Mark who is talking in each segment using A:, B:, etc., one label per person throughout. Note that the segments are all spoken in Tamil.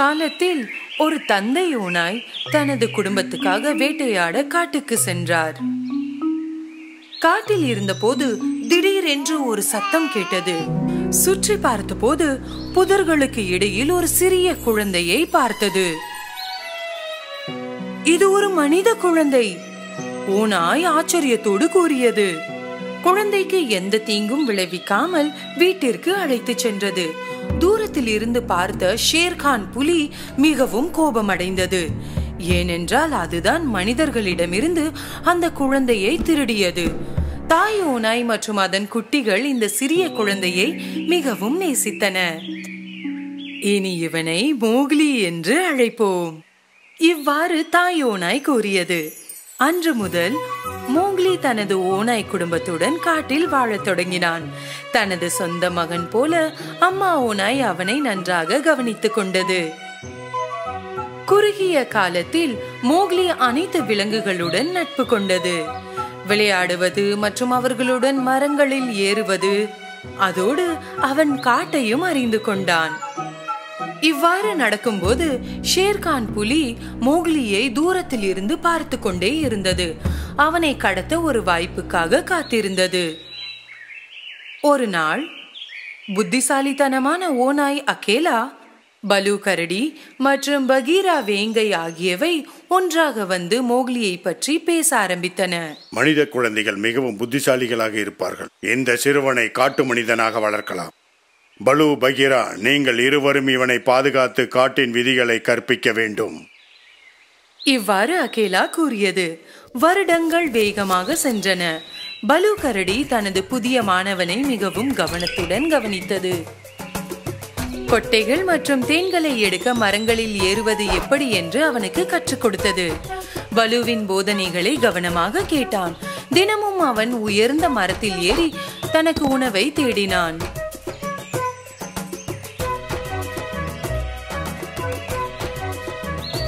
A: காலத்தில் ஒரு தந்தை ஓநாய் தனது குடும்பத்துக்காக வேட்டையாட காட்டுக்கு சென்றார். காட்டில் இருந்தபோது திடீரென்று ஒரு சத்தம் கேட்டது. சுற்றி பார்த்தபோது புதர்களுக்கு இடையில் ஒரு சிறிய குழந்தையை பார்த்தது. இது ஒரு மனித குழந்தை, ஓநாய் ஆச்சரியத்தோடு கூறியது. குழந்தைக்கு எந்த தீங்கும் விளைவிக்காமல் வீட்டிற்கு அழைத்து சென்றது. தூரத்தில் இருந்து பார்த்த ஷேர்கான் புலி மிகவும் கோபமடைந்தது. ஏனென்றால் அதுதான் மனிதர்களிடமிருந்து அந்த குழந்தையை திருடியது. தாய் ஓநாய் மற்றும் அதன் குட்டிகள் இந்த சிறிய குழந்தையை மிகவும் நேசித்தன. இனி இவனை மோக்லி என்று அழைப்போம். இவ்வாறு தாய் ஓநாய் கூறியது. அன்று முதல் மோக்லி தனது ஓநாய் குடும்பத்துடன் காட்டில் வாழத் தொடங்கினான். தனது சொந்த மகன் போல அம்மா ஓநாய் அவனை நன்றாக கவனித்துக் கொண்டது. குறுகிய காலத்தில் மோக்லி அனைத்து விலங்குகளுடன் நட்பு கொண்டது. விளையாடுவது மற்றும் அவர்களுடன் மரங்களில் ஏறுவது, அதோடு அவன் காட்டையும் அறிந்து கொண்டான். இவ்வாறு நடக்கும்போது ஷேர்கான் புலி மோக்லியை தூரத்தில் இருந்து பார்த்து கொண்டே இருந்தது. அவனை கடத்த ஒரு வாய்ப்புக்காக காத்திருந்தது. ஒரு நாள் புத்திசாலித்தனமான ஓநாய் அகேலா, பலு கரடி மற்றும் பகீரா வேங்கை ஆகியவை ஒன்றாக வந்து மோக்லியை பற்றி பேச ஆரம்பித்தன.
B: மனித குழந்தைகள் மிகவும் புத்திசாலிகளாக இருப்பார்கள். இந்த சிறுவனை காட்டு மனிதனாக வளர்க்கலாம். பலு, பகீரா, நீங்கள் இருவரும் இவனை பாதுகாத்து காட்டின் விதிகளை கற்பிக்க வேண்டும்.
A: இவ்வாறு அகேலா கூறியது. வருடங்கள் வேகமாக சென்றன. பலு கரடி தனது புதிய மாணவனை மிகவும் கவனத்துடன் கவனித்தது. கொட்டைகள் மற்றும் தேன்களை எடுக்க மரங்களில் ஏறுவது எப்படி என்று அவனுக்கு கற்றுக் கொடுத்தது. பலுவின் போதனைகளை கவனமாக கேட்டான். தினமும் அவன் உயர்ந்த மரத்தில் ஏறி தனக்கு உணவை தேடினான்.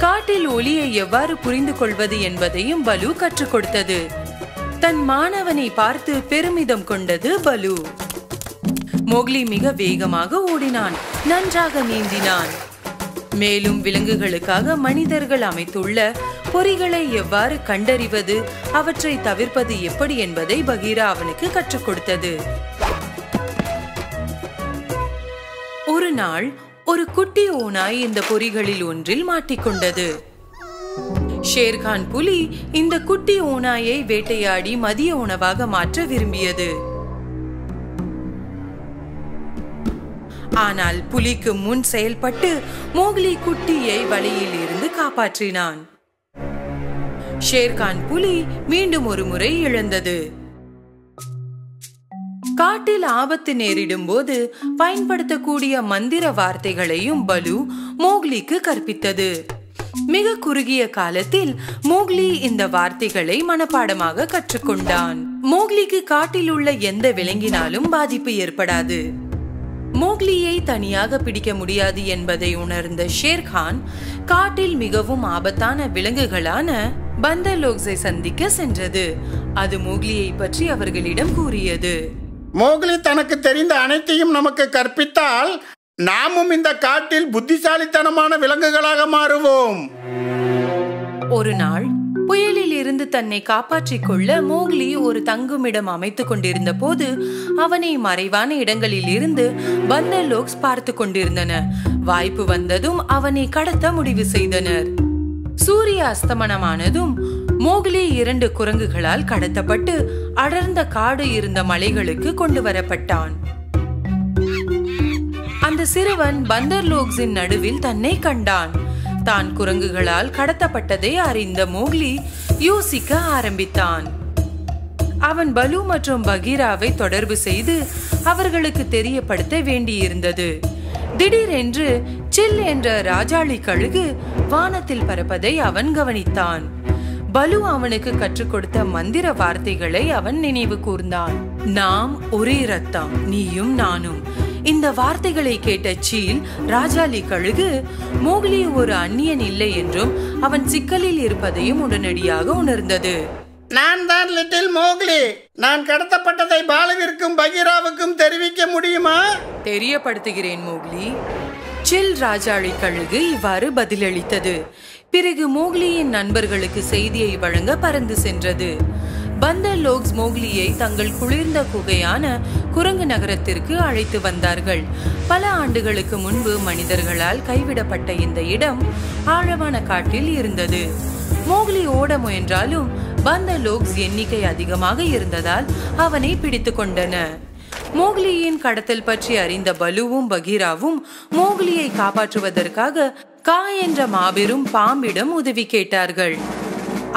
A: காட்டில் ஒலியை எவ்வாறு புரிந்து கொள்வது என்பதையும் பலு கற்றுக் கொடுத்தது. தன் மாணவனை பார்த்து பெருமிதம் கொண்டது பலு. மோக்லி மிக வேகமாக ஓடினான், நன்றாக நீந்தினான். மேலும் விலங்குகளுக்காக மனிதர்கள் அமைத்துள்ள பொறிகளை எவ்வாறு கண்டறிவது, அவற்றை தவிர்ப்பது எப்படி என்பதை பகீரா அவனுக்கு கற்றுக் கொடுத்தது. ஒரு நாள் ஒரு குட்டி ஓநாய் இந்த பொறிகளில் ஒன்றில் மாட்டிக்கொண்டது. ஷேர்கான் புலி இந்த குட்டி ஓநாயை வேட்டையாடி மதிய உணவாக மாற்ற விரும்பியது. ஆனால் புலிக்கு முன் செயல்பட்டு மோக்லி குட்டியை வலையில் இருந்து காப்பாற்றினான். ஷேர்கான் புலி மீண்டும் ஒரு முறை இழந்தது. காட்டில் ஆபத்து நேரிடும் போது பயன்படுத்தக்கூடிய மந்திர வார்த்தைகளையும் பலு மோக்லிக்கு கற்பித்தது. மிக குறுகிய காலத்தில் மோக்லி இந்த வார்த்தைகளை மனப்பாடமாக கற்றுக்கொண்டான். மோக்லிக்கு காட்டில் உள்ள எந்த விலங்கினாலும் பாதிப்பு ஏற்படாது. மோக்லியை தனியாக பிடிக்க முடியாது என்பதை உணர்ந்த ஷேர்கான் காட்டில் மிகவும் ஆபத்தான விலங்குகளான பந்தர்லோக்ஸை சந்திக்க சென்றது. அது மோக்லியை பற்றி அவர்களிடம் கூறியது.
C: மோக்லி தனக்கு தெரிந்த அனைத்தையும் நமக்கு கற்பித்தால் நாமும் இந்த காட்டில் புத்திசாலித்தனமான விலங்குகளாக மாறுவோம்.
A: ஒரு நாள் புயலில் இருந்து தன்னை காப்பாற்றிக் கொள்ள மோக்லி ஒரு தங்குமிடம் அமைத்துக் கொண்டிருந்த போது அவனை மறைவான இடங்களில் இருந்து பந்தர்லோக்ஸ் பார்த்து கொண்டிருந்தன. வாய்ப்பு வந்ததும் அவனை கடத்த முடிவு செய்தனர். சூரிய அஸ்தமனமானதும் மோக்லி 2 குரங்குகளால் கடத்தப்பட்டு அடர்ந்த காடு இருந்த மலைகளுக்கு கொண்டு வரப்பட்டான். அந்த சிறுவன் பந்தர்லோக்ஸின் நடுவில் தன்னை கண்டான். தான் குரங்குகளால் கடத்தப்பட்டதை அறிந்த மோக்லி யோசிக்க ஆரம்பித்தான். அவன் பலு மற்றும் பகீராவை தொடர்பு செய்து அவர்களுக்கு தெரியப்படுத்த வேண்டியிருந்தது. திடீரென்று சில் என்ற ராஜாளி கழுகு வானத்தில் பறப்பதை அவன் கவனித்தான். பலு அவனுக்கு கற்றுக் கொடுத்த மந்திர வார்த்தைகளை அவன் நினைவு கூர்ந்தான். நாம் ஒரே ரத்தம், நீயும் நானும். இந்த வார்த்தைகளை கேட்ட சீல் ராஜாளி கழுகு மோக்லி ஒரு அந்நியன் இல்லை என்றும் அவன் சிக்கலில் இருப்பதையும் உடனடியாக உணர்ந்தது.
C: நான் தான் லிட்டில் மோக்லி. நான் கடத்தப்பட்டதை பாலுவிற்கும் பகீராவுக்கும் தெரிவிக்க முடியுமா?
A: தெரியப்படுத்துகிறேன் மோக்லி. சில் ராஜாளி கழுகு இவ்வாறு பதிலளித்தது. பிறகு மோக்லியின் நண்பர்களுக்கு செய்தியை வழங்க பறந்து சென்றது. பந்தர் லோக்ஸ் மோக்லியை தங்கள் குளிர்ந்த குகையான குரங்கு நகரத்திற்கு அழைத்து வந்தார்கள். பல ஆண்டுகளுக்கு முன்பு மனிதர்களால் கைவிடப்பட்ட இந்த இடம் ஆழமான காட்டில் இருந்தது. மோக்லி ஓட முயன்றாலும் பந்தர் லோக்ஸ் எண்ணிக்கை அதிகமாக இருந்ததால் அவனை பிடித்து கொண்டன. மோக்லியின் கடத்தல் பற்றி அறிந்த பலுவும் பகீராவும் மோக்லியை காப்பாற்றுவதற்காக கா என்ற மாபெரும் பாம்பிடம் உதவி கேட்டார்கள்.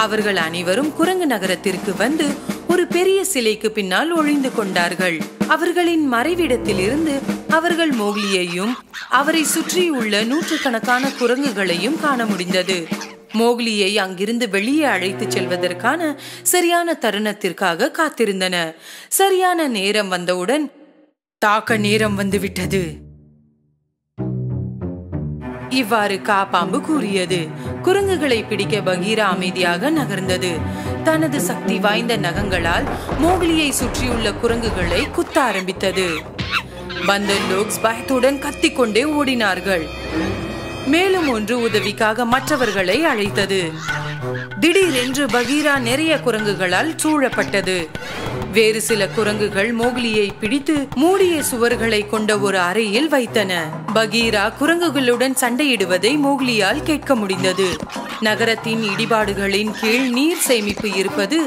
A: அவர்கள் அனைவரும் குரங்கு நகரத்திற்கு வந்து ஒரு பெரிய சிலைக்கு பின்னால் ஒளிந்து கொண்டார்கள். அவர்களின் மறைவிடத்தில் இருந்து அவர்கள் மோக்லியையும் அவரை சுற்றியுள்ள நூற்றுக்கணக்கான குரங்குகளையும் காண முடிந்தது. மோக்லியை அங்கிருந்து வெளியே அழைத்து செல்வதற்கான சரியான தருணத்திற்காக காத்திருந்தன. சரியான நேரம் வந்தவுடன் தாக்க நேரம் வந்துவிட்டது. இவ்வாறு கா பாம்பு கூறியது. குரங்குகளை பிடிக்க பகீரா அமைதியாக நகர்ந்தது. தனது சக்தி வாய்ந்த நகங்களால் மோக்லியை சுற்றியுள்ள குரங்குகளை குத்த ஆரம்பித்தது. பந்தர் லோக்ஸ் பயத்துடன் கத்திக்கொண்டே ஓடினார்கள். மேலும் ஒன்று உதவிக்காக மற்றவர்களை அழைத்தது. திடீரென்று பகீரா நிறைய குரங்குகளால் சூழப்பட்டது. வேறு சில குரங்குகள் மோக்லியை பிடித்து மூடிய சுவர்களை கொண்ட ஒரு அறையில் வைத்தன. பகீரா குரங்குகளுடன் சண்டையிடுவதை மோக்லியால் கேட்க முடிந்தது. நகரத்தின் இடிபாடுகளின் கீழ் நீர் சேமிப்பு இருப்பது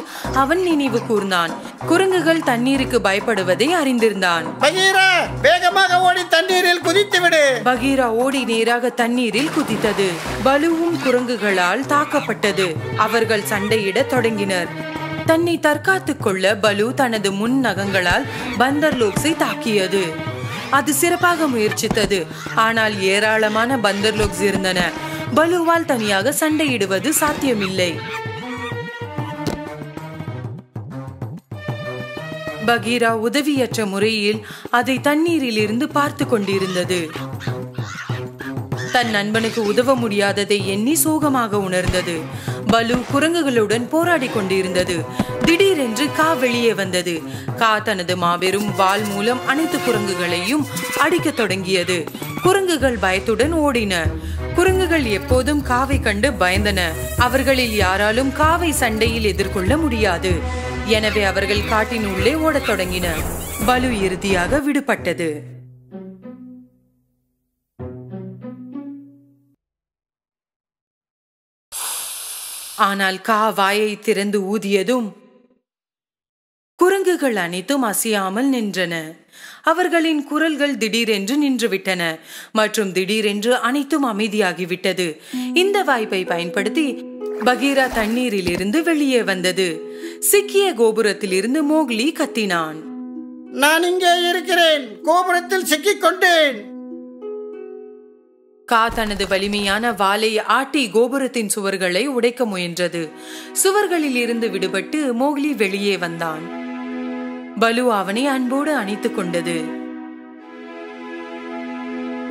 A: அவன் நினைவு கூர்ந்தான். குரங்குகள் தண்ணீருக்கு பயப்படுவதை அறிந்திருந்தான்.
C: பகீரா, வேகமாக ஓடி தண்ணீரில் குதித்து விடு.
A: பகீரா ஓடி நேராக தண்ணீரில் குதித்தது. பலுவும் குரங்குகளால் தாக்கப்பட்டது. அவர்கள் சண்டையிட தொடங்கினர். தன்னை தற்காத்துக் கொள்ள பலு தனது முன் நகங்களால் பந்தர் லோக்ஸை தாக்கியது. அது சிறப்பாக முயற்சித்தது. ஆனால் ஏராளமான பந்தர் லோக்ஸ் இருந்தன. பலுவால் தனியாக சண்டையிடுவது சாத்தியமில்லை. பகீரா உதவியற்ற முறையில் அதை தண்ணீரில் இருந்து பார்த்து கொண்டிருந்தது. தன் நண்பனுக்கு உதவ முடியாததை எண்ணி சோகமாக உணர்ந்தது. பலு குரங்குகளுடன் போராடி கொண்டிருந்தது. திடீரென்று கா வெளியே வந்தது. கா தனது மாபெரும் வாள் மூலம் அனைத்து குரங்குகளையும் அடிக்க தொடங்கியது. குரங்குகள் பயத்துடன் ஓடின. குரங்குகள் எப்போதும் காவை கண்டு பயந்தன. அவர்களில் யாராலும் காவை சண்டையில் எதிர்கொள்ள முடியாது. எனவே அவர்கள் காட்டின் உள்ளே ஓடத் தொடங்கின. பலு இறுதியாக விடுபட்டது. ஆனால் கா வாயை திறந்து ஊதியதும் குரங்குகள் அனைத்தும் அசையாமல் நின்றன. அவர்களின் குரல்கள் திடீரென்று நின்றுவிட்டன மற்றும் திடீரென்று அனைத்தும் அமைதியாகிவிட்டது. இந்த வாய்ப்பை பயன்படுத்தி பகீரா தண்ணீரில் இருந்து வெளியே வந்தது. சிக்கிய கோபுரத்தில் இருந்து மோக்லி கத்தினான்.
C: நான் இங்கே இருக்கிறேன், கோபுரத்தில் சிக்கிக் கொண்டேன்.
A: கா தனது வலிமையான வாளை ஆட்டி கோபுரத்தின் சுவர்களை உடைக்க முயன்றது. சுவர்களில் இருந்து விடுபட்டு மோக்லி வெளியே வந்தான். பலு அவனை அன்போடு அணைத்துக் கொண்டது.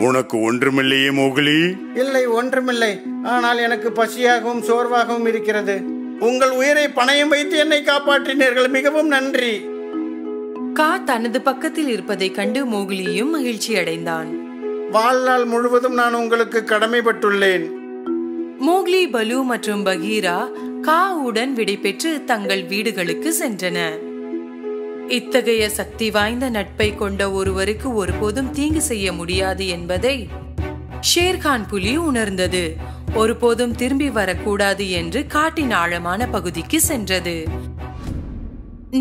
B: உனக்கு ஒன்றுமில்லையே மோக்லி?
C: இல்லை, ஒன்றுமில்லை. ஆனால் எனக்கு பசியாகவும் சோர்வாகவும் இருக்கிறது. உங்கள் உயிரை பணயம் வைத்து என்னை காப்பாற்றினீர்கள், மிகவும் நன்றி.
A: கா தனது பக்கத்தில் இருப்பதை கண்டு மோக்லியும் மகிழ்ச்சி அடைந்தான்.
C: வாழ்நாள் முழுவதும் நான் உங்களுக்கு கடமைப்பட்டுள்ளேன்.
A: மோக்லி, பலு மற்றும் பகீரா காவுடன் விடைபெற்று தங்கள் வீடுகளுக்கு சென்றன. இத்தகைய சக்தி வாய்ந்த நட்பை கொண்ட ஒருவருக்கு ஒருபோதும் தீங்கு செய்ய முடியாது என்பதை ஷேர்கான் புலி உணர்ந்தது. ஒருபோதும் திரும்பி வரக்கூடாது என்று காட்டின் ஆழமான பகுதிக்கு சென்றது.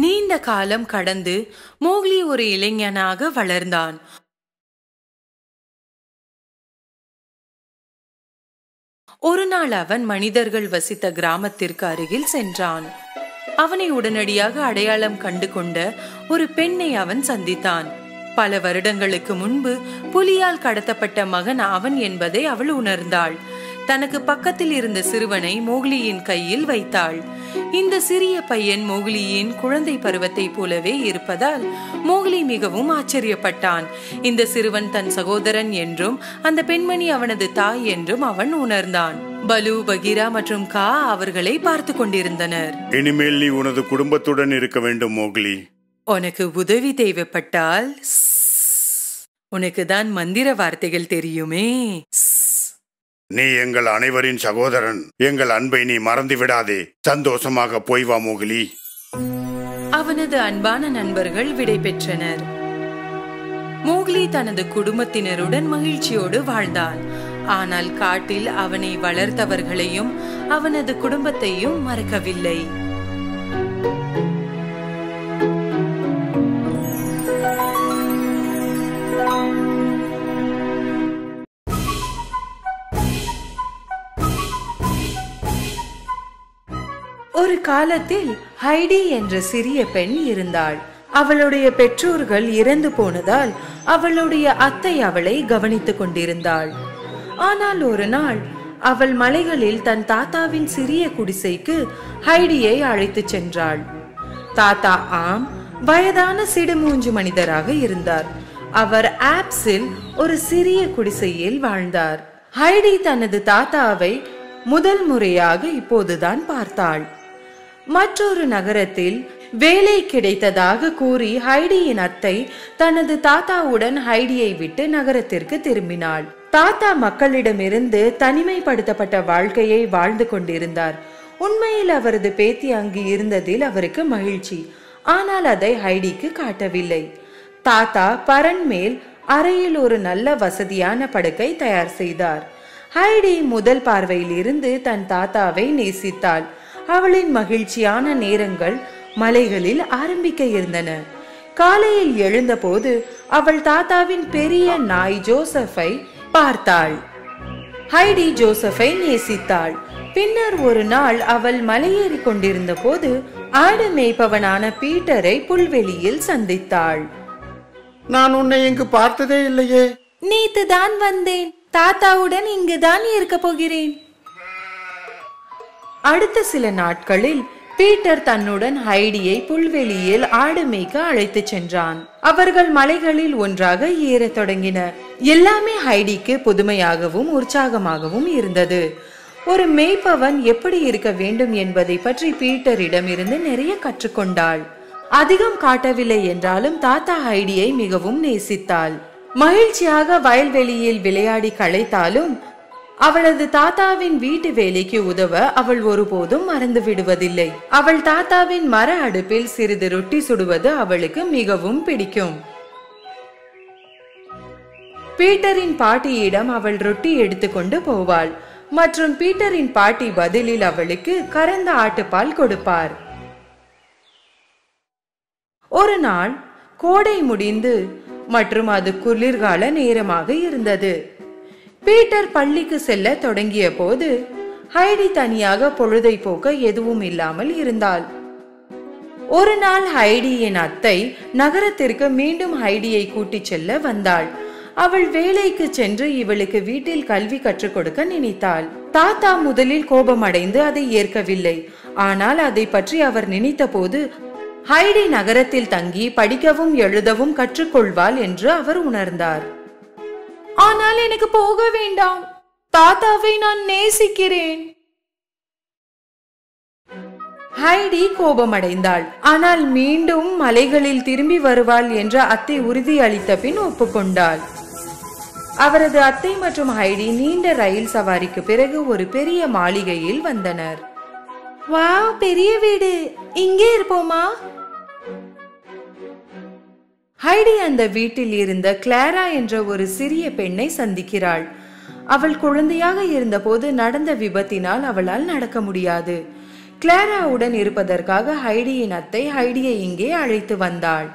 A: நீண்ட காலம் கடந்து மோக்லி ஒரு இளைஞனாக வளர்ந்தான். ஒரு நாள் அவன் மனிதர்கள் வசித்த கிராமத்திற்கு அருகில் சென்றான். அவனை உடனடியாக அடையாளம் கண்டு கொண்ட ஒரு பெண்ணை அவன் சந்தித்தான். பல வருடங்களுக்கு முன்பு புலியால் கடத்தப்பட்ட மகன் அவன் என்பதை அவள் உணர்ந்தாள். தனக்கு பக்கத்தில் இருந்த சிறுவனை மோக்லியின் கையில் வைத்தாள். இந்த சிறிய பையன் மோக்லியின் குழந்தை பருவத்தை போலவே இருப்பதால் மோக்லி மிகவும் ஆச்சரியப்பட்டான். இந்த சிறுவன் தன் சகோதரன் என்றும் அந்த பெண்மணி அவனது தாய் என்றும் அவன் உணர்ந்தான். பலு, பகீரா மற்றும் கா அவர்களை பார்த்து கொண்டிருந்தனர்.
B: இனிமேல் நீ உனது குடும்பத்துடன் இருக்க வேண்டும் மோக்லி.
A: உனக்கு உதவி தேவைப்பட்டால் உனக்கு தான் மந்திர வார்த்தைகள் தெரியுமே.
B: நீ எங்கள் அனைவரின் சகோதரன். எங்கள் அன்பை நீ மறந்து விடாதே. சந்தோஷமாக போய் வா மோகிலி.
A: அவனது அன்பான நண்பர்கள் விடை பெற்றனர். மோக்லி தனது குடும்பத்தினருடன் மகிழ்ச்சியோடு வாழ்ந்தான். ஆனால் காட்டில் அவனை வளர்த்தவர்களையும் அவனது குடும்பத்தையும் மறக்கவில்லை. ஒரு காலத்தில் ஹைடி என்ற சிறிய பெண் இருந்தாள். அவளுடைய பெற்றோர்கள் இறந்து போனதால் அவளுடைய அத்தை அவளை கவனித்துக் கொண்டிருந்தாள். ஆனால் ஒரு நாள் அவள் மலைகளில் தன் தாத்தாவின் சிறிய குடிசைக்கு ஹைடியை அழைத்து சென்றாள். தாத்தா ஆம் வயதான சிடுமூஞ்சு மனிதராக இருந்தார். அவர் ஆப்ஸில் ஒரு சிறிய குடிசையில் வாழ்ந்தார். ஹைடி தனது தாத்தாவை முதல் முறையாக இப்போதுதான் பார்த்தாள். மற்றொரு நகரத்தில் வேலை கிடைத்ததாக கூறி ஹைடியின் அத்தை தனது தாத்தாவுடன் ஹைடியை விட்டு நகரத்திற்கு திரும்பினாள். தாத்தா மக்களிடமிருந்து தனிமைப்படுத்தப்பட்ட வாழ்க்கையை வாழ்ந்து கொண்டிருந்தார். உண்மையில் அவரது பேத்தி அங்கு இருந்ததில் அவருக்கு மகிழ்ச்சி. ஆனால் அதை ஹைடிக்கு காட்டவில்லை. தாத்தா பரன் மேல் அறையில் ஒரு நல்ல வசதியான படுக்கை தயார் செய்தார். ஹைடி முதல் பார்வையில் இருந்து தன் தாத்தாவை நேசித்தாள். அவளின் மகிழ்ச்சியான நேரங்கள் மலைகளில் ஆரம்பிக்க இருந்தன. காலையில் எழுந்தபோது அவள் தாத்தாவின் பெரிய நாய் ஜோசப்பை பார்த்தாள். ஹைடி ஜோசப்பை நேசித்தாள். பின்னர் ஒரு நாள் அவள் மலையேறி கொண்டிருந்த போது ஆடு மேய்ப்பவனான பீட்டரை புல்வெளியில் சந்தித்தாள்.
C: நான் உன்னை இங்கு பார்த்ததே இல்லையே.
A: நேத்து தான் வந்தேன். தாத்தாவுடன் இங்குதான் இருக்க போகிறேன். அடுத்த சில நாட்களில் பீட்டர் தன்னுடன் ஹைடியை புல்வெளியில் ஆடு மேய்க்க அழைத்து சென்றான். அவர்கள் மலைகளில் ஒன்றாக ஏறத் தொடங்கினர். எல்லாமே ஹைடிக்கு புதுமையாகவும் உற்சாகமாகவும் இருந்தது. ஒரு மேய்ப்பவன் எப்படி இருக்க வேண்டும் என்பதை பற்றி பீட்டரிடம் இருந்து நிறைய கற்றுக்கொண்டாள். அதிகம் காட்டவில்லை என்றாலும் தாத்தா ஹைடியை மிகவும் நேசித்தாள். மகிழ்ச்சியாக வயல்வெளியில் விளையாடி களைத்தாலும் அவளது தாத்தாவின் வீட்டு வேலைக்கு உதவ அவள் ஒருபோதும் மறந்து விடுவதில்லை. அவள் தாத்தாவின் மர அடுப்பில் சிறிது ரொட்டி சுடுவது அவளுக்கு மிகவும் பிடிக்கும். பீட்டரின் பாட்டியிடம் அவள் ரொட்டி எடுத்துக்கொண்டு போவாள் மற்றும் பீட்டரின் பாட்டி பதிலில் அவளுக்கு கறந்த ஆட்டுப்பால் கொடுப்பார். ஒரு நாள் கோடை முடிந்து மற்றும் அது குளிர்கால நேரமாக இருந்தது. பீட்டர் பள்ளிக்கு செல்ல தொடங்கிய போது ஹைடி தனியாக பொழுதை போக்க எதுவும் இல்லாமல் இருந்தாள். ஒரு நாள் ஹைடியின் அத்தை நகரத்திற்கு மீண்டும் ஹைடியை கூட்டிச் செல்ல வந்தாள். அவள் வேலைக்கு சென்று இவளுக்கு வீட்டில் கல்வி கற்றுக் கொடுக்க நினைத்தாள். தாத்தா முதலில் கோபமடைந்து அதை ஏற்கவில்லை. ஆனால் அதை பற்றி அவர் நினைத்த போது ஹைடி நகரத்தில் தங்கி படிக்கவும் எழுதவும் கற்றுக்கொள்வாள் என்று அவர் உணர்ந்தார். ஆனால் எனக்கு போக வேண்டாம். தாத்தாவை நான் நேசிக்கிறேன். ஹைடி கோபமடைந்தாள். ஆனால் மீண்டும் மலைகளில் திரும்பி வருவாள் என்று அத்தை உறுதி அளித்த பின் ஒப்புக்கொண்டாள். அவரது அத்தை மற்றும் ஹைடி நீண்ட ரயில் சவாரிக்கு பிறகு ஒரு பெரிய மாளிகையில் வந்தனர். வாவ், பெரிய வீடு. இங்கே இருப்போமா? ஹைடி அந்த வீட்டில் இருந்த கிளாரா என்ற ஒரு சிறிய பெண்ணை சந்திக்கிறாள். அவள் குழந்தையாக இருந்தபோது நடந்த விபத்தினால் அவளால் நடக்க முடியாது. கிளாராவுடன் இருப்பதற்காக ஹைடியின் அத்தை ஹைடியை இங்கே அழைத்து வந்தாள்.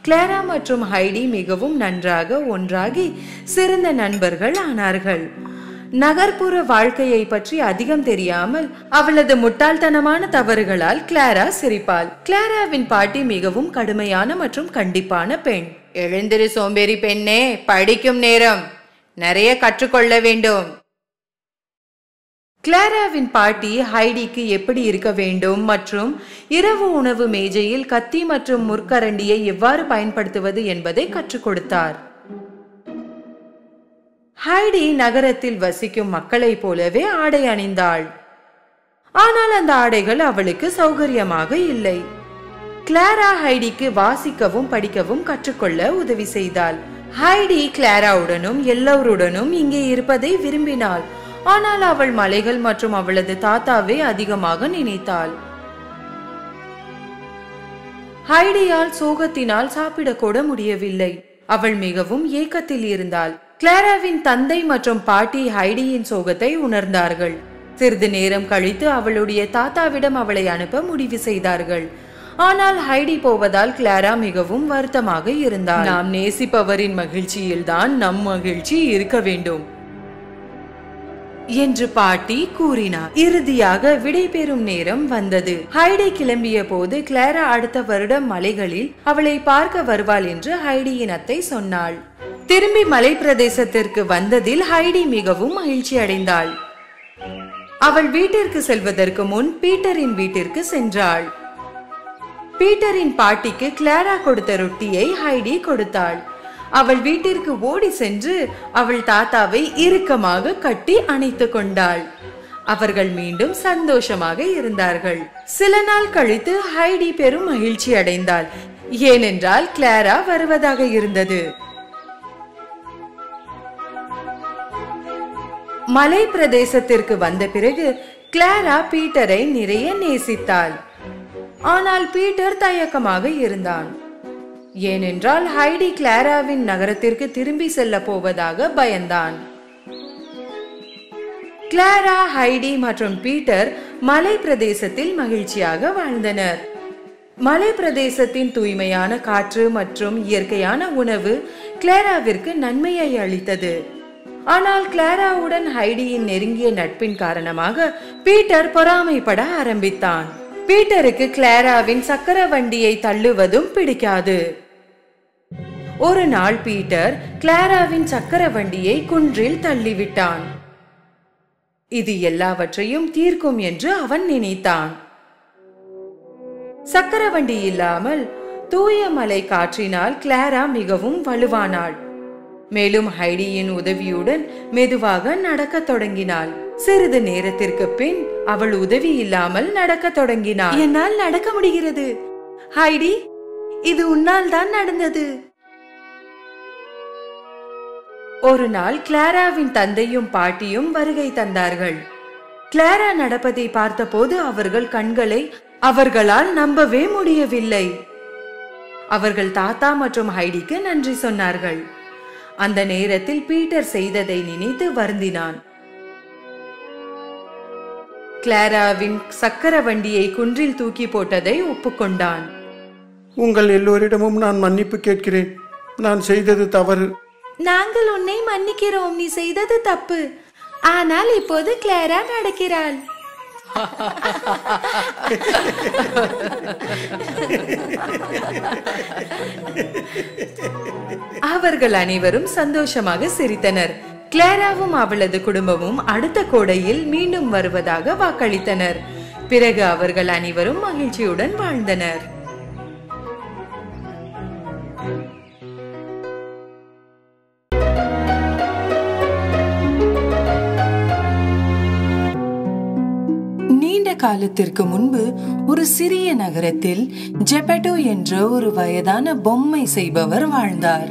A: கிளாரா மற்றும் ஹைடி மிகவும் நன்றாக ஒன்றாகி சிறந்த நண்பர்கள் ஆனார்கள். நகர்ப்புற வாழ்க்கையை பற்றி அதிகம் தெரியாமல் அவளது முட்டாள்தனமான தவறுகளால் கிளாரா சிரிப்பாள். கிளாராவின் பாட்டி மிகவும் கடுமையான மற்றும் கண்டிப்பான பெண். எழுந்திரு சோம்பேறி பெண்ணே, படிக்கும் நேரம், நிறைய கற்றுக்கொள்ள வேண்டும். கிளாராவின் பாட்டி ஹைடிக்கு எப்படி இருக்க வேண்டும் மற்றும் இரவு உணவு மேஜையில் கத்தி மற்றும் முற்கரண்டியை எவ்வாறு பயன்படுத்துவது என்பதை கற்றுக் கொடுத்தார். ஹைடி நகரத்தில் வசிக்கும் மக்களைப் போலவே ஆடை அணிந்தாள். ஆனால் அந்த ஆடைகள் அவளுக்கு சௌகரியமாக இல்லை. கிளாரா ஹைடிக்கு வாசிக்கவும் படிக்கவும் கற்றுக்கொள்ள உதவி செய்தாள். ஹைடி கிளாராவுடனும் எல்லோருடனும் இங்கே இருப்பதை விரும்பினாள். ஆனால் அவள் மலைகள் மற்றும் அவளது தாத்தாவை அதிகமாக நினைத்தாள். ஹைடியால் சோகத்தினால் சாப்பிடக்கூட முடியவில்லை. அவள் மிகவும் ஏக்கத்தில் இருந்தாள். கிளாராவின் தந்தை மற்றும் பாட்டி ஹைடியின் சோகத்தை உணர்ந்தார்கள். சிறிது நேரம் கழித்து அவளுடைய தாத்தாவிடம் அவளை அனுப்ப முடிவு செய்தார்கள். ஆனால் ஹைடி போவதால் கிளாரா மிகவும் வருத்தமாக இருந்தாள். நாம் நேசிப்பவரின் மகிழ்ச்சியில் தான் நம் மகிழ்ச்சி இருக்க வேண்டும் என்று பாட்டி கூறினார். இறுதியாக விடைபெறும் நேரம் வந்தது. ஹைடி கிளம்பிய போது கிளாரா அடுத்த வருடம் மலைகளில் அவளை பார்க்க வருவாள் என்று ஹைடியின் அத்தை சொன்னாள். திரும்பி மலை பிரதேசத்திற்கு வந்ததில் ஹைடி மிகவும் மகிழ்ச்சி அடைந்தாள். அவள் வீட்டிற்கு செல்வதற்கு முன் பீட்டரின் வீட்டிற்கு சென்றாள். பீட்டரின் பாட்டிக்கு கிளாரா கொடுத்த ரொட்டியை ஹைடி கொடுத்தாள். அவள் வீட்டிற்கு ஓடி சென்று அவள் தாத்தாவை இறுக்கமாக கட்டி அணைத்து கொண்டாள். அவர்கள் மீண்டும் சந்தோஷமாக இருந்தார்கள். சில நாள் கழித்து ஹைடி பெரும் மகிழ்ச்சி அடைந்தாள். ஏனென்றால் கிளாரா வருவதாக இருந்தது. மலை பிரதேசத்திற்கு வந்த பிறகு கிளாரா பீட்டரை நிறைய நேசித்தாள். ஆனால் பீட்டர் தயக்கமாக இருந்தான். ஏனென்றால் ஹைடி கிளாராவின் நகரத்திற்கு திரும்பி செல்ல போவதாக பயந்தான். கிளாரா, ஹைடி மற்றும் பீட்டர் மலை பிரதேசத்தில் மகிழ்ச்சியாக வாழ்ந்தனர். மலை பிரதேசத்தின் தூய்மையான காற்று மற்றும் இயற்கையான உணவு கிளாராவிற்கு நன்மையை அளித்தது. ஆனால் கிளாராவுடன் ஹைடியின் நெருங்கிய நட்பின் காரணமாக பீட்டர் பொறாமைப்பட ஆரம்பித்தான். பீட்டருக்கு கிளாராவின் சக்கர வண்டியை தள்ளுவதும் பிடிக்காது. ஒரு நாள் பீட்டர் கிளாராவின் சக்கர வண்டியை குன்றில் தள்ளிவிட்டான். இது எல்லாவற்றையும் தீர்க்கும் என்று அவன் நினைத்தான். சக்கர வண்டி இல்லாமல் தூய மலை காற்றினால் கிளாரா மிகவும் வலுவானாள். மேலும் ஹைடியின் உதவியுடன் மெதுவாக நடக்க தொடங்கினாள். சிறிது நேரத்திற்கு பின் அவள் உதவி இல்லாமல் நடக்க தொடங்கினாள். என்னால் நடக்க முடிகிறது ஹைடி, இது உன்னால் தான் நடந்தது. ஒரு நாள் கிளாராவின் தந்தையும் பாட்டியும் வருகை தந்தார்கள். கிளாரா நடப்பதை பார்த்தபோது அவர்கள் கண்களை அவர்களால் நம்பவே முடியவில்லை. அவர்கள் தாத்தா மற்றும் ஹைடிக்கு நன்றி சொன்னார்கள். அந்த நேரத்தில் பீட்டர் செய்ததை நினைத்து வருந்தினான். கிளாராவின் சக்கர வண்டியை குன்றில் தூக்கி போட்டதை ஒப்புக்கொண்டான்.
C: உங்கள் எல்லோரிடமும் நான் மன்னிப்பு கேட்கிறேன். நான் செய்தது தவறு.
A: நாங்கள் உன்னை மன்னிக்கிறோம். நீ செய்தது தப்பு. ஆனால் இப்போது கிளாரா நடக்கிறாள். அவர்கள் அனைவரும் சந்தோஷமாக சிரித்தனர். கிளாராவும் அவளது குடும்பமும் அடுத்த கோடையில் மீண்டும் வருவதாக வாக்களித்தனர். பிறகு அவர்கள் அனைவரும் மகிழ்ச்சியுடன் வாழ்ந்தனர். நீண்ட காலத்திற்கு முன்பு ஒரு சிறிய நகரத்தில் ஜெபெட்டோ என்ற ஒரு வயதான பொம்மை செய்பவர் வாழ்ந்தார்.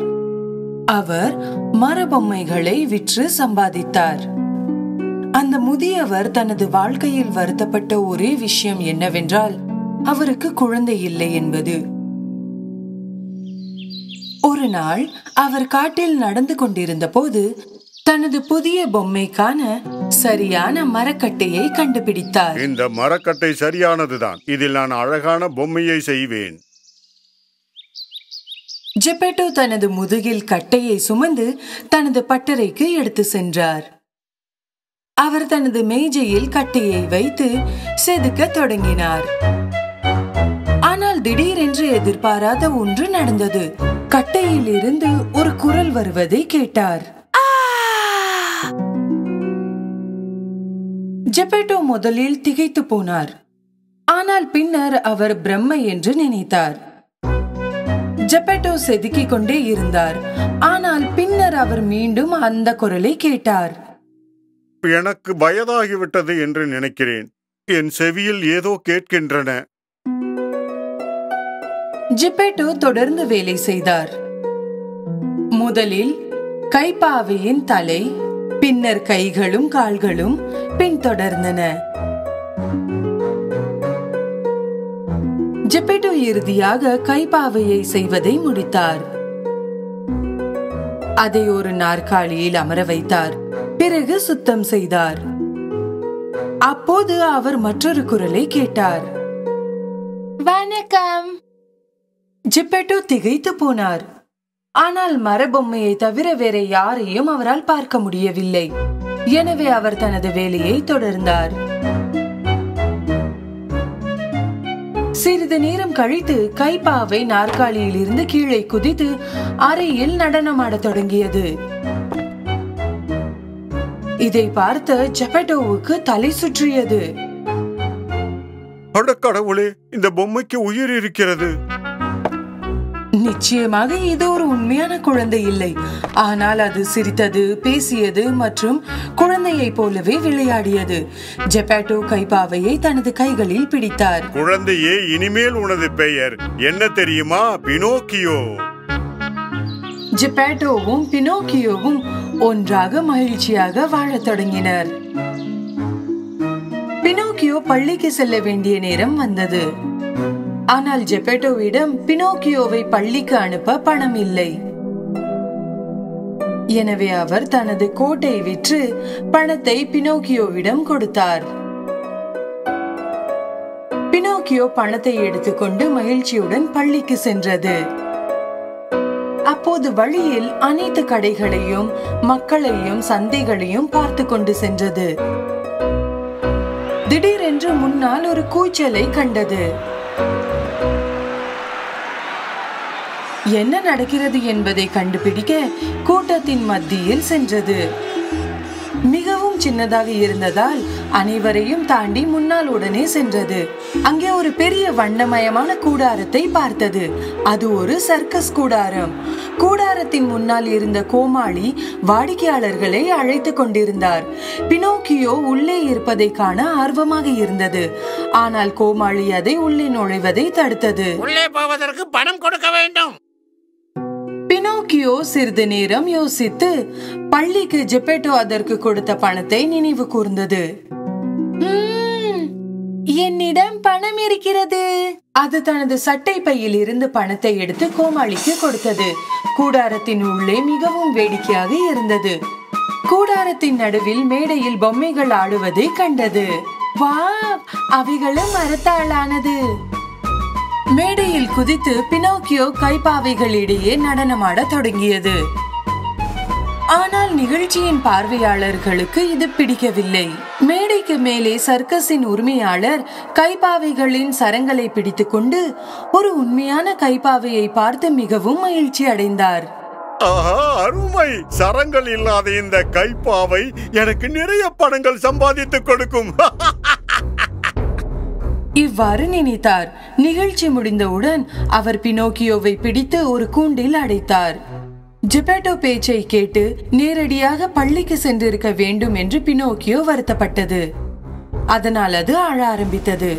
A: அவர் மரபொம்மைகளை விற்று சம்பாதித்தார். அந்த முதியவர் தனது வாழ்க்கையில் வருத்தப்பட்ட ஒரே விஷயம் என்னவென்றால் அவருக்கு குழந்தை இல்லை என்பது. ஒரு நாள் அவர் காட்டில் நடந்து கொண்டிருந்த போது தனது புதிய பொம்மைக்கான சரியான மரக்கட்டையை கண்டுபிடித்தார்.
B: இந்த மரக்கட்டை சரியானதுதான். இதில் நான் அழகான பொம்மையை செய்வேன்.
A: ஜெபெட்டோ தனது முதுகில் கட்டையை சுமந்து தனது பட்டறைக்கு எடுத்து சென்றார். அவர் தனது மேஜையில் கட்டையை வைத்து செதுக்க தொடங்கினார். ஆனால் திடீரென்று எதிர்பாராத ஒன்று நடந்தது. கட்டையில் இருந்து ஒரு குரல் வருவதை கேட்டார். ஜெபெட்டோ முதலில் திகைத்து போனார். ஆனால் பின்னர் அவர் பிரம்மை என்று நினைத்தார். ஜெபெட்டோ செதுக்கிக் கொண்டே இருந்தார். ஆனால் பின்னர் அவர் மீண்டும் அந்த குரலை கேட்டார்.
B: எனக்கு வயதாகிவிட்டது என்று நினைக்கிறேன். என் செவியில் ஏதோ கேட்கின்றன.
A: ஜெபெட்டோ தொடர்ந்து வேலை செய்தார். முதலில் கைப்பாவையின் தலை, பின்னர் கைகளும் கால்களும் பின்தொடர்ந்தன. ஜெப்பேட்டோ இறுதியாக கைப்பாவையை செய்வதை முடித்தார். அதை ஒரு நாற்காலியில் அமர வைத்தார். பிறகு சுத்தம் செய்தார். அப்போது அவர் மற்றொரு குரலை கேட்டார். வணக்கம். ஜெப்பேட்டோ திகைத்து போனார். ஆனால் மரபொம்மையை தவிர வேற யாரையும் அவரால் பார்க்க முடியவில்லை. எனவே அவர் தனது வேலையை தொடர்ந்தார். சிறிது நேரம் கழித்து கைப்பாவை நாற்காலியில் இருந்து கீழே குதித்து அறையில் நடனமாடத் தொடங்கியது. இதை பார்த்த ஜெப்பேட்டோவுக்கு தலை சுற்றியது.
B: அட கடவுளே, இந்த பொம்மைக்கு உயிர் இருக்கிறது.
A: நிச்சயமாக இது ஒரு உண்மையான குழந்தை இல்லை. ஆனால் அது சிரித்தது, பேசியது மற்றும் குழந்தையை போலவே விளையாடியது. ஜெப்பேட்டோ கைப்பாவையை தனது கைகளில் பிடித்தார்.
B: குழந்தையே, இனிமேல் உனது பெயர் என்ன தெரியுமா? பினோக்கியோ.
A: ஜெப்பேட்டோவும் பினோக்கியோவும் ஒன்றாக மகிழ்ச்சியாக வாழத் தொடங்கினர். பினோக்கியோ பள்ளிக்கு செல்ல வேண்டிய நேரம் வந்தது. ஆனால் ஜெப்பேட்டோவிடம் பினோக்கியோவை பள்ளிக்கு அனுப்ப பணம் இல்லை. எனவே அவர் தனது கோட்டை விற்று பணத்தை பினோக்கியோவிடம் கொடுத்தார். பினோக்கியோ பணத்தை எடுத்துக்கொண்டு மகிழ்ச்சியுடன் பள்ளிக்கு சென்றது. அப்போது வழியில் அனைத்து கடைகளையும் மக்களையும் சந்தைகளையும் பார்த்து கொண்டு சென்றது. திடீரென்று முன்னால் ஒரு கூச்சலை கண்டது. என்ன நடக்கிறது என்பதை கண்டுபிடிக்க கூட்டத்தின் மத்தியில் சென்றது. மிகவும் சின்னதாக இருந்ததால் அனைவரையும் தாண்டி முன்னால் உடனே சென்றது. அங்கே ஒரு பெரிய வண்ணமயமான கூடாரத்தை பார்த்தது. அது ஒரு சர்க்கஸ் கூடாரம். கூடாரத்தின் முன்னால் இருந்த கோமாளி வாடிக்கையாளர்களை அழைத்து கொண்டிருந்தார். பினோக்கியோ உள்ளே இருப்பதை காண ஆர்வமாக இருந்தது. ஆனால் கோமாளி அதை உள்ளே நுழைவதை தடுத்தது.
C: உள்ளே போவதற்கு பணம் கொடுக்க வேண்டும்.
A: பினோக்கியோ சிறிது நேரம் யோசித்து பள்ளிக்கு ஜெப்பேட்டோ அதற்கு கொடுத்த பணத்தை நினைவு கூர்ந்தது. என்னிடம் பணம் இருக்கிறது. அது தனது சட்டை பையில் இருந்து பணத்தை எடுத்து கோமாளிக்கு கொடுத்தது. கூடாரத்தின் உள்ளே மிகவும் வேடிக்கையாக இருந்தது. கூடாரத்தின் நடுவில் மேடையில் பொம்மைகள் ஆடுவதை கண்டது. வாவ், அவைகளும் மரத்தாலானது. மேடையில் குதித்து பினோக்கியோ கைப்பாவைகளிடையே நடனமாட தொடங்கியது. ஆனால் நிகழ்ச்சியின் பார்வையாளர்களுக்கு இது பிடிக்கவில்லை. மேடைக்கு மேலே சர்க்கஸின் உரிமையாளர் கைப்பாவைகளின் சரங்களை பிடித்துக் கொண்டு ஒரு உண்மையான கைப்பாவையை பார்த்து மிகவும் மகிழ்ச்சி அடைந்தார்.
B: அருமை! சரங்கள் இல்லாத இந்த கைப்பாவை எனக்கு நிறைய பணங்கள் சம்பாதித்துக் கொடுக்கும்.
A: இவ்வாறு நினைத்தார். நிகழ்ச்சி முடிந்தவுடன் அவர் பினோக்கியோவை பிடித்து ஒரு கூண்டில் அடைத்தார். ஜெப்பேட்டோ பேச்சை கேட்டு நேரடியாக பள்ளிக்கு சென்றிருக்க வேண்டும் என்று பினோக்கியோ வருத்தப்பட்டது. அதனால் அது அழ ஆரம்பித்தது.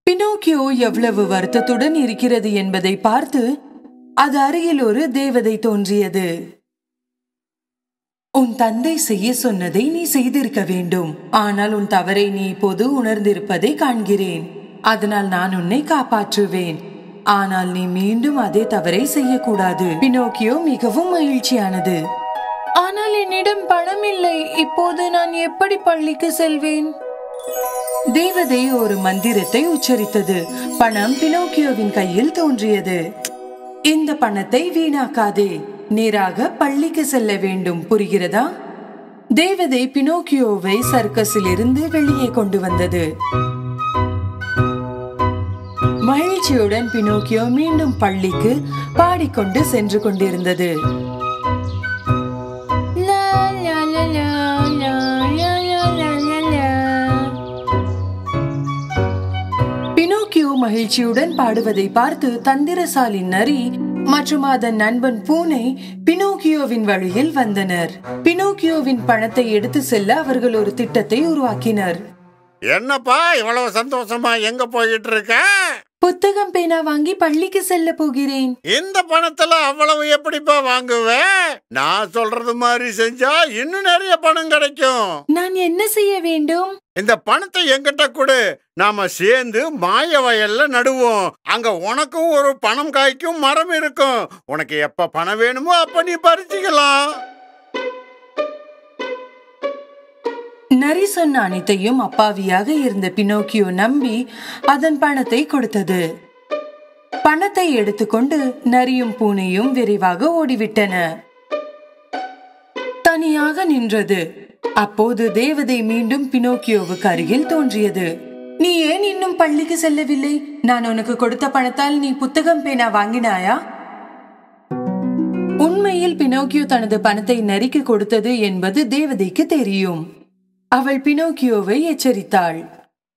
A: பினோக்கியோ எவ்வளவு வருத்தத்துடன் இருக்கிறது என்பதை பார்த்து அது அருகில் ஒரு தேவதை தோன்றியது. உன் தந்தை செய்ய சொன்னதை நீ செய்திருக்க வேண்டும். ஆனால் உன் தவறை நீ இப்போது உணர்ந்திருப்பதை காண்கிறேன். அதனால் நான் உன்னை காப்பாற்றுவேன். ஆனால் நீ மீண்டும் அதே தவறை செய்யக்கூடாது. பினோக்கியோ மிகவும் மகிழ்ச்சியானது. ஆனால் என்னிடம் பணம் இல்லை. இப்போது நான் எப்படி பள்ளிக்கு செல்வேன்? தேவதை ஒரு மந்திரத்தை உச்சரித்தது. பணம் பினோக்கியோவின் கையில் தோன்றியது. இந்த பணத்தை வீணாக்காதே. நேராக பள்ளிக்கு செல்ல வேண்டும், புரிகிறதா? தேவதை பினோக்கியோவை சர்க்கஸில் இருந்து வெளியே கொண்டு வந்தது. மகிழ்ச்சியுடன் பினோக்கியோ மீண்டும் பள்ளிக்கு பாடிக்கொண்டு சென்று கொண்டிருந்தது. பினோக்கியோ மகிழ்ச்சியுடன் பாடுவதை பார்த்து தந்திரசாலி நரி மற்றும் அதன் நண்பன் பூனை பினோக்கியோவின் வழியில் வந்தனர். பினோக்கியோவின் பணத்தை எடுத்து செல்ல அவர்கள் ஒரு திட்டத்தை உருவாக்கினர்.
C: என்னப்பா இவ்வளவு சந்தோஷமா எங்க போயிட்டு இருக்க?
A: புத்தகம் பேனா வாங்கி பள்ளிக்கு செல்ல போகிறேன்.
C: இந்த பணத்துல அவ்வளவு எப்படிப்பா வாங்குவ? நான் சொல்றது மாதிரி செஞ்சா இன்னும் நிறைய பணம் கிடைக்கும்.
A: நான் என்ன செய்ய வேண்டும்?
C: இந்த பணத்தை என்கிட்ட கொடு, நாம சேர்ந்து மாய வயல்ல நடுவோம். அங்க உனக்கும் ஒரு பணம் காய்க்கும் மரம் இருக்கும். உனக்கு எப்ப பணம் வேணுமோ அப்ப நீ பறிச்சுக்கலாம்.
A: நரி சொன்ன அனைத்தையும் அப்பாவியாக இருந்த பினோக்கியோ நம்பி அதன் பணத்தை கொடுத்தது. பணத்தை எடுத்துக்கொண்டு நரியும் பூனையும் விரைவாக ஓடிவிட்டன. தனியாக நின்றது. அப்போது தேவதை மீண்டும் பினோக்கியோவுக்கு அருகில் தோன்றியது. நீ ஏன் இன்னும் பள்ளிக்கு செல்லவில்லை? நான் உனக்கு கொடுத்த பணத்தால் நீ புத்தகம் பேனா வாங்கினாயா? உண்மையில் பினோக்கியோ தனது பணத்தை நரிக்கு கொடுத்தது என்பது தேவதைக்கு தெரியும். அவள் பினோக்கியோவை எச்சரித்தாள்.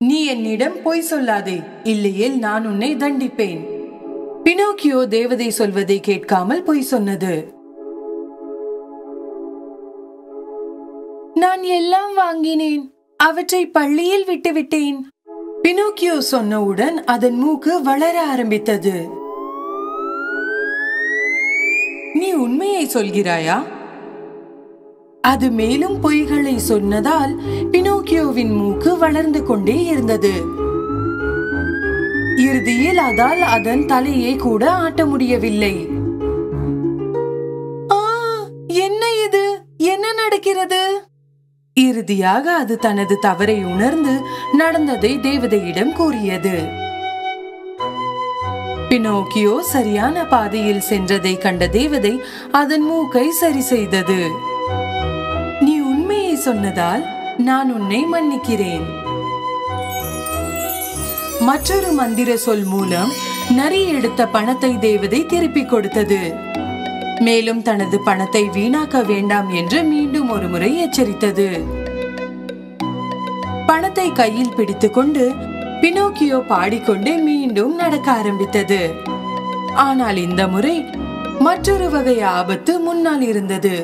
A: நீ என்னிடம் பொய் சொல்லாதே, இல்லையேல் நான் உன்னை தண்டிப்பேன். பினோக்கியோ தேவதை சொல்வதை கேட்காமல் பொய் சொன்னது. நான் எல்லாம் வாங்கினேன், அவற்றை பள்ளியில் விட்டுவிட்டேன். பினோக்கியோ சொன்னவுடன் அதன் மூக்கு வளர ஆரம்பித்தது. நீ உண்மையை சொல்கிறாயா? அது மேலும் பொய்களை சொன்னதால் பினோக்கியோவின் மூக்கு வளர்ந்து கொண்டே இருந்தது. இறுதியில் அதால் அதன் தலையை கூட ஆட்ட முடியவில்லை. என்ன இது? என்ன நடக்கிறது? இறுதியாக அது தனது தவறை உணர்ந்து நடந்ததை தேவதையிடம் கூறியது. பினோக்கியோ சரியான பாதையில் சென்றதை கண்ட தேவதை அதன் மூக்கை சரி செய்தது. நீ உண்மையை சொன்னதால் நான் உன்னை மன்னிக்கிறேன். மற்றொரு மந்திர சொல் மூலம் நரி எடுத்த பணத்தை தேவதை திருப்பிக் கொடுத்தது. மேலும் தனது பணத்தை வீணாக்க வேண்டாம் என்று மீண்டும் ஒரு முறை எச்சரித்தது. பணத்தை கையில் பிடித்துக்கொண்டு பினோக்கியோ பாடிக்கொண்டு மீண்டும் நடக்க ஆரம்பித்தது. ஆனால் இந்த முறை மற்றொரு வகை ஆபத்து முன்னால் இருந்தது.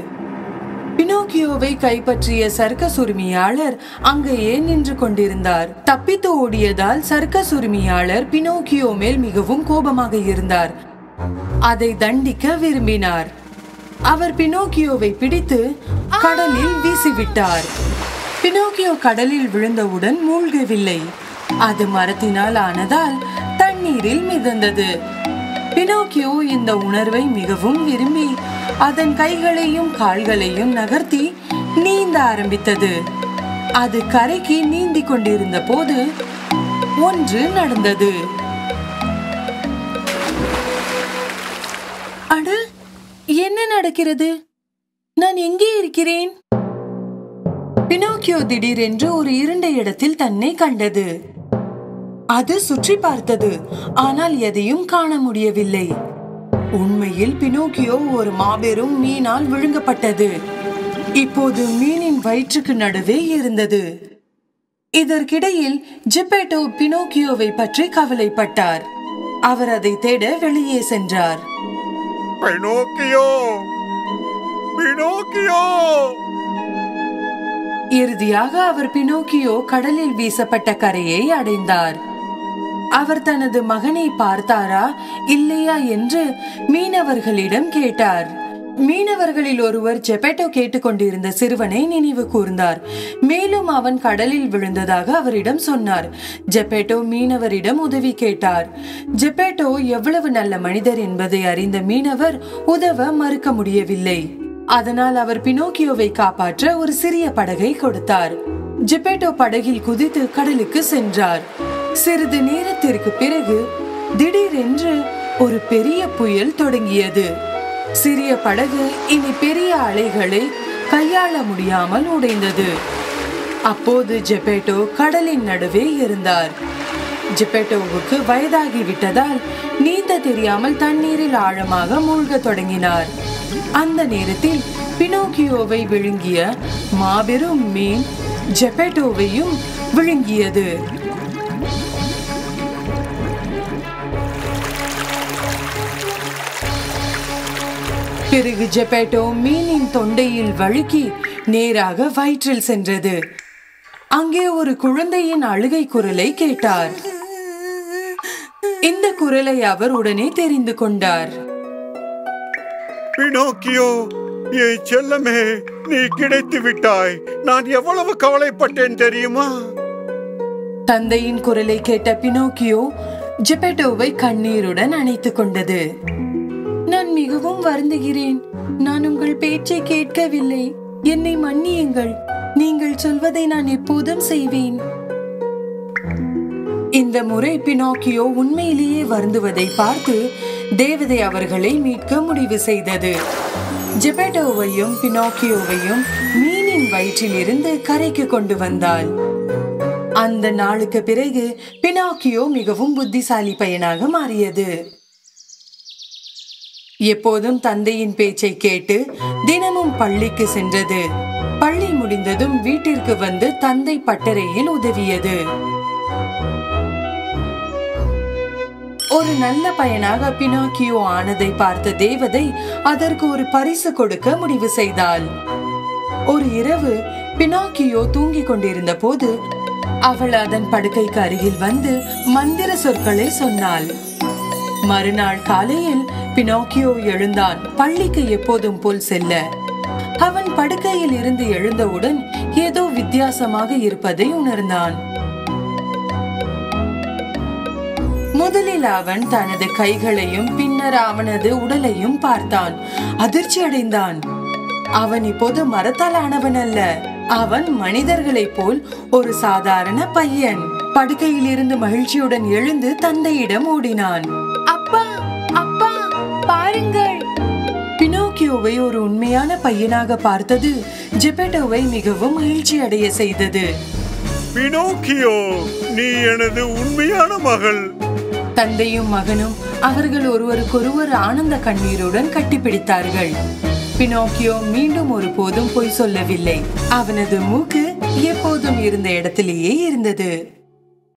A: பினோக்கியோவை கைப்பற்றிய சர்க்கஸ் உரிமையாளர் அங்கேயே நின்று கொண்டிருந்தார். தப்பித்து ஓடியதால் சர்க்கஸ் உரிமையாளர் பினோக்கியோ மேல் மிகவும் கோபமாக இருந்தார். அதை தண்டிக்க விரும்பினார். அவர் பினோக்கியோவை பிடித்து கடலில் வீசிவிட்டார். பினோக்கியோ கடலில் விழுந்தவுடன் மூழ்கவில்லை. அது மரத்தினால் ஆனதால் தண்ணீரில் மிதந்தது. பினோக்கியோ இந்த உணர்வை மிகவும் விரும்பி அதன் கைகளையும் கால்களையும் நகர்த்தி நீந்த ஆரம்பித்தது. அது கரைக்கு நீந்தி கொண்டிருந்த போது ஒன்று நடந்தது. அட, என்ன நடக்கிறது? நான் எங்கே இருக்கிறேன்? பினோக்கியோ திடீரென்று ஒரு இருண்ட இடத்தில் தன்னை கண்டது. அது சுற்றி பார்த்தது. ஆனால் எதையும் காண முடியவில்லை. உண்மையில் பினோக்கியோ ஒரு மாபெரும் மீனால் விழுங்கப்பட்டது. இப்போது மீனின் வயிற்றுக்கு நடுவே இருந்தது. இதற்கிடையில் ஜெப்பேட்டோ பினோக்கியோவை பற்றி கவலைப்பட்டார். அவர் அதை தேட வெளியே சென்றார்.
C: Pinocchio, Pinocchio!
A: இறுதியாக அவர் பினோக்கியோ கடலில் வீசப்பட்ட கரையை அடைந்தார். அவர் தனது மகனை பார்த்தாரா இல்லையா என்று மீனவர்களிடம் கேட்டார். மீனவர்களில் ஒருவர் ஜெப்பேட்டோ கேட்டுக்கொண்டிருந்த சிறுவனை நினைவு கூர்ந்தார். மேலும் அவன் கடலில் விழுந்ததாக அவரிடம் சொன்னார். ஜெப்பேட்டோ மீனவரிடம் உதவி கேட்டார். ஜெப்பேட்டோ எவ்வளவு நல்ல மனிதர் என்பதை அறிந்த மீனவர் உதவ மறுக்க முடியவில்லை. அதனால் அவர் பினோக்கியோவை காப்பாற்ற ஒரு சிறிய படகை கொடுத்தார். ஜெப்பேட்டோ படகில் குதித்து கடலுக்கு சென்றார். சிறிது நேரத்திற்கு பிறகு திடீரென்று ஒரு பெரிய புயல் தொடங்கியது. சிறிய படகு இனி பெரிய அலைகளை கையாள முடியாமல் உடைந்தது. அப்போது ஜெப்பேட்டோ கடலின் நடுவே இருந்தார். ஜெப்பேட்டோவுக்கு வயதாகிவிட்டதால் நீந்த தெரியாமல் தண்ணீரில் ஆழமாக மூழ்க தொடங்கினார். அந்த நேரத்தில் பினோக்கியோவை விழுங்கிய மாபெரும் மீன் ஜெப்பேட்டோவையும் விழுங்கியது. பிறகு ஜெப்பேட்டோ மீனின் தொண்டையில் வழுக்கி நேராக வயிற்றில் சென்றது. அங்கே ஒரு குழந்தையின் அழுகை குரலை கேட்டார். இந்த குரலை அவர் உடனே தெரிந்து கொண்டார்.
C: பினோக்கியோ, என் செல்லமே, நீ கிடைத்து விட்டாய். நான் எவ்வளவு கவலைப்பட்டேன் தெரியுமா?
A: தந்தையின் குரலை கேட்ட பினோக்கியோ ஜெபெட்டோவை கண்ணீருடன் அணைத்துக் கொண்டது. நான் மிகவும் வருந்துகிறேன். நான் உங்கள் பேச்சை கேட்கவில்லை. என்னை மன்னியுங்கள். நீங்கள் சொல்வதை நான் எப்போதும் செய்வேன். இந்த முறை பினோக்கியோ உண்மையிலேயே வருந்துவதை பார்த்து தேவதை அவர்களை மீட்க முடிவு செய்தது. ஜெபெட்டோவையும் பினோக்கியோவையும் மீனின் வயிற்றில் இருந்து கரைக்கு கொண்டு வந்தாள். அந்த நாளுக்கு பிறகு பினோக்கியோ மிகவும் புத்திசாலி பையனாக மாறியது. எப்போதும் தந்தையின் பேச்சை கேட்டு தினமும் பள்ளிக்கு சென்றது. பள்ளி முடிந்ததும் வீட்டிற்கு வந்து தந்தை பட்டறையில் உதவியது. ஒரு நல்ல பையனாக பினோக்கியோ ஆனதை பார்த்த தேவதை அதற்கு ஒரு பரிசு கொடுக்க முடிவு செய்தாள். ஒரு இரவு பினோக்கியோ தூங்கிக் கொண்டிருந்த போது அவள் அதன் படுக்கைக்கு அருகில் வந்து மந்திர சொற்களை சொன்னாள். மறுநாள் காலையில் பினோக்கியோ எழுந்தான். பள்ளிக்கு எப்போதும் போல் செல்ல அவன் படுக்கையில் இருந்து எழுந்தவுடன் ஏதோ வித்தியாசமாக இருப்பதை உணர்ந்தான். முதலில் அவன் தனது கைகளையும் பின்னர் அவனது உடலையும் பார்த்தான். அதிர்ச்சி அடைந்தான். அவன் இப்போது மரத்தால் ஆனவன் அல்ல. அவன் மனிதர்களைப் போல் ஒரு சாதாரண பையன். படுக்கையில் இருந்து மகிழ்ச்சியுடன் எழுந்து தந்தையிடம் ஓடினான். அப்பா, அப்பா, பாருங்கள். பினோக்கியோவை ஒரு உண்மையான பையனாக பார்த்தது ஜெபெட்டோவை மிகவும் மகிழ்ச்சி அடைய செய்தது.
C: பினோக்கியோ, நீ எனது உண்மையான மகள்.
A: தந்தையும் மகனும் அவர்கள் ஒருவருக்கொருவர் ஆனந்த கண்ணீருடன் கட்டிப்பிடித்தார்கள். பினோக்கியோ மீண்டும் ஒருபோதும் பொய் சொல்லவில்லை. அவனது மூக்கு எப்போதும் இருந்த இடத்திலேயே இருந்தது.